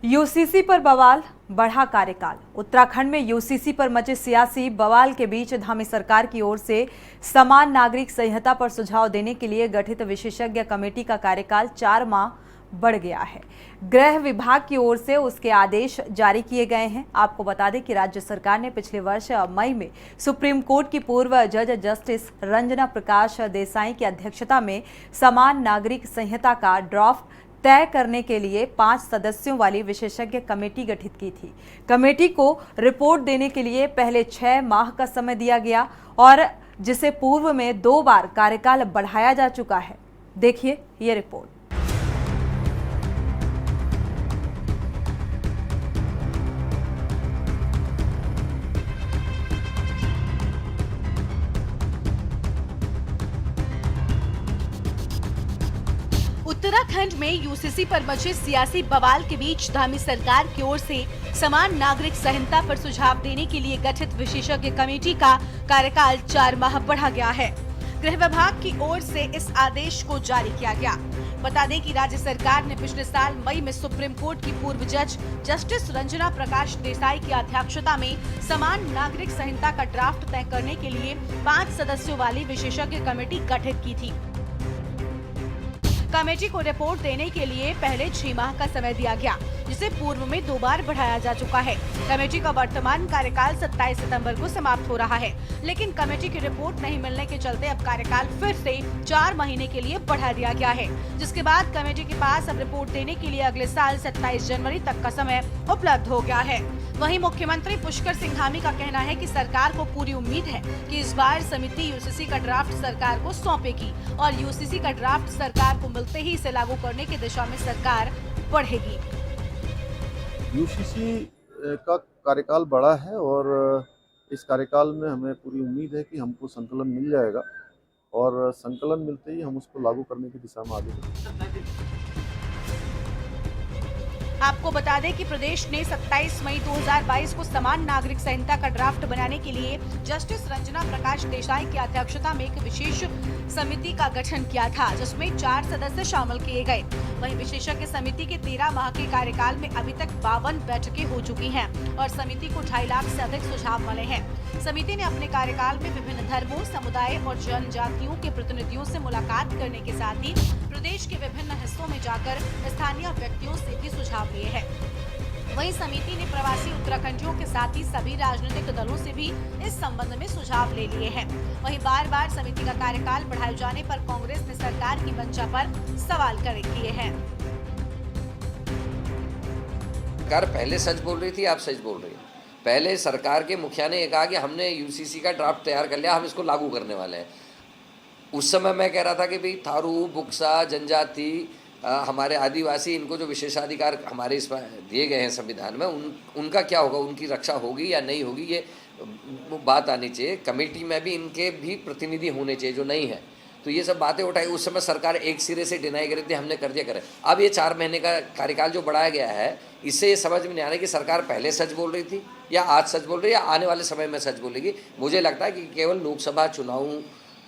UCC पर बवाल, बढ़ा कार्यकाल। उत्तराखंड में यूसीसी पर मचे सियासी बवाल के बीच धामी सरकार की ओर से समान नागरिक संहिता पर सुझाव देने के लिए गठित विशेषज्ञ कमेटी का कार्यकाल 4 माह बढ़ गया है। गृह विभाग की ओर से उसके आदेश जारी किए गए हैं। आपको बता दें कि राज्य सरकार ने पिछले वर्ष मई में सुप्रीम कोर्ट की पूर्व जज जस्टिस रंजना प्रकाश देसाई की अध्यक्षता में समान नागरिक संहिता का ड्राफ्ट तय करने के लिए 5 सदस्यों वाली विशेषज्ञ कमेटी गठित की थी। कमेटी को रिपोर्ट देने के लिए पहले 6 माह का समय दिया गया और जिसे पूर्व में 2 बार कार्यकाल बढ़ाया जा चुका है। देखिए ये रिपोर्ट। उत्तराखंड में यूसीसी पर मचे सियासी बवाल के बीच धामी सरकार की ओर से समान नागरिक संहिता पर सुझाव देने के लिए गठित विशेषज्ञ कमेटी का कार्यकाल 4 माह बढ़ा गया है। गृह विभाग की ओर से इस आदेश को जारी किया गया। बता दें कि राज्य सरकार ने पिछले साल मई में सुप्रीम कोर्ट की पूर्व जज जस्टिस रंजना प्रकाश देसाई की अध्यक्षता में समान नागरिक संहिता का ड्राफ्ट तय करने के लिए 5 सदस्यों वाली विशेषज्ञ कमेटी गठित की थी। कमेटी को रिपोर्ट देने के लिए पहले 6 माह का समय दिया गया, जिसे पूर्व में 2 बार बढ़ाया जा चुका है। कमेटी का वर्तमान कार्यकाल 27 सितंबर को समाप्त हो रहा है, लेकिन कमेटी की रिपोर्ट नहीं मिलने के चलते अब कार्यकाल फिर से 4 महीने के लिए बढ़ा दिया गया है, जिसके बाद कमेटी के पास अब रिपोर्ट देने के लिए अगले साल 27 जनवरी तक का समय उपलब्ध हो गया है। वहीं मुख्यमंत्री पुष्कर सिंह धामी का कहना है कि सरकार को पूरी उम्मीद है कि इस बार समिति यूसीसी का ड्राफ्ट सरकार को सौंपेगी और यूसीसी का ड्राफ्ट सरकार को मिलते ही इसे लागू करने की दिशा में सरकार बढ़ेगी। यूसीसी का कार्यकाल बड़ा है और इस कार्यकाल में हमें पूरी उम्मीद है कि हमको संकलन मिल जाएगा और संकलन मिलते ही हम उसको लागू करने की दिशा में आगे बढ़ेंगे। आपको बता दें कि प्रदेश ने 27 मई 2022 को समान नागरिक संहिता का ड्राफ्ट बनाने के लिए जस्टिस रंजना प्रकाश देसाई की अध्यक्षता में एक विशेष समिति का गठन किया था, जिसमें 4 सदस्य शामिल किए गए। वहीं विशेषज्ञ समिति के 13 माह के कार्यकाल में अभी तक 52 बैठकें हो चुकी हैं और समिति को 2.5 लाख से अधिक सुझाव मिले हैं। समिति ने अपने कार्यकाल में विभिन्न धर्मों, समुदाय और जनजातियों के प्रतिनिधियों से मुलाकात करने के साथ ही प्रदेश के विभिन्न हिस्सों में जाकर स्थानीय व्यक्तियों से भी सुझाव लिए हैं। वहीं समिति ने प्रवासी उत्तराखंडियों के साथ ही सभी राजनीतिक दलों से भी इस संबंध में सुझाव ले लिए हैं। वहीं बार-बार समिति का कार्यकाल बढ़ाए जाने पर कांग्रेस ने सरकार की मंशा पर सवाल खड़े किए हैं। सरकार पहले सच बोल रही थी, आप सच बोल रही हैं। पहले सरकार के मुखिया ने कहा कि हमने यूसीसी का ड्राफ्ट तैयार कर लिया, हम इसको लागू करने वाले हैं। उस समय मैं कह रहा था कि भाई थारू, बुक्सा, जनजाति, हमारे आदिवासी, इनको जो विशेषाधिकार हमारे इस दिए गए हैं संविधान में, उनका क्या होगा, उनकी रक्षा होगी या नहीं होगी, ये बात आनी चाहिए। कमेटी में भी इनके भी प्रतिनिधि होने चाहिए जो नहीं है। तो ये सब बातें उठाई। उस समय सरकार एक सिरे से डिनाई कर रही थी, हमने कर दिया करे। अब ये 4 महीने का कार्यकाल जो बढ़ाया गया है, इससे ये समझ में नहीं आ रहा है कि सरकार पहले सच बोल रही थी या आज सच बोल रही है या आने वाले समय में सच बोलेगी। मुझे लगता है कि केवल लोकसभा चुनाव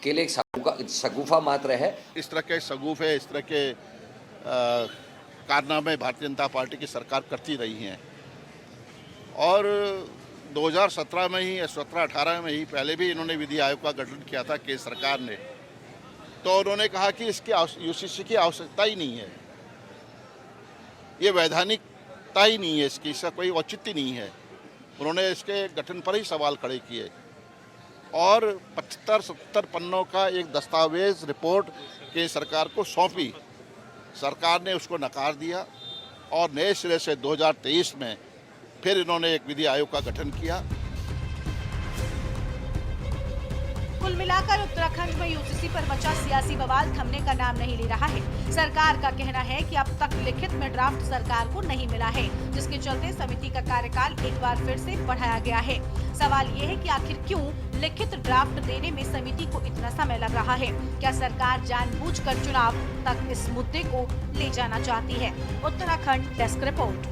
के लिए एक शगुफा मात्र है। इस तरह के शगुफे, इस तरह के कारनामे भारतीय जनता पार्टी की सरकार करती रही हैं और 2017 में ही, 17-18 में ही पहले भी इन्होंने विधि आयोग का गठन किया था केंद्र सरकार ने। तो उन्होंने कहा कि इसकी यूसीसी की आवश्यकता ही नहीं है, ये वैधानिकता ही नहीं है, इसका कोई औचित्य नहीं है। उन्होंने इसके गठन पर ही सवाल खड़े किए और 75-70 पन्नों का एक दस्तावेज रिपोर्ट केंद्र सरकार को सौंपी। सरकार ने उसको नकार दिया और नए सिरे से 2023 में फिर इन्होंने एक विधि आयोग का गठन किया। कुल मिलाकर उत्तराखंड में यूसीसी पर मचा सियासी बवाल थमने का नाम नहीं ले रहा है। सरकार का कहना है कि अब तक लिखित में ड्राफ्ट सरकार को नहीं मिला है, जिसके चलते समिति का कार्यकाल एक बार फिर से बढ़ाया गया है। सवाल ये है कि आखिर क्यों लिखित ड्राफ्ट देने में समिति को इतना समय लग रहा है? क्या सरकार जानबूझकर चुनाव तक इस मुद्दे को ले जाना चाहती है? Uttarakhand desk report.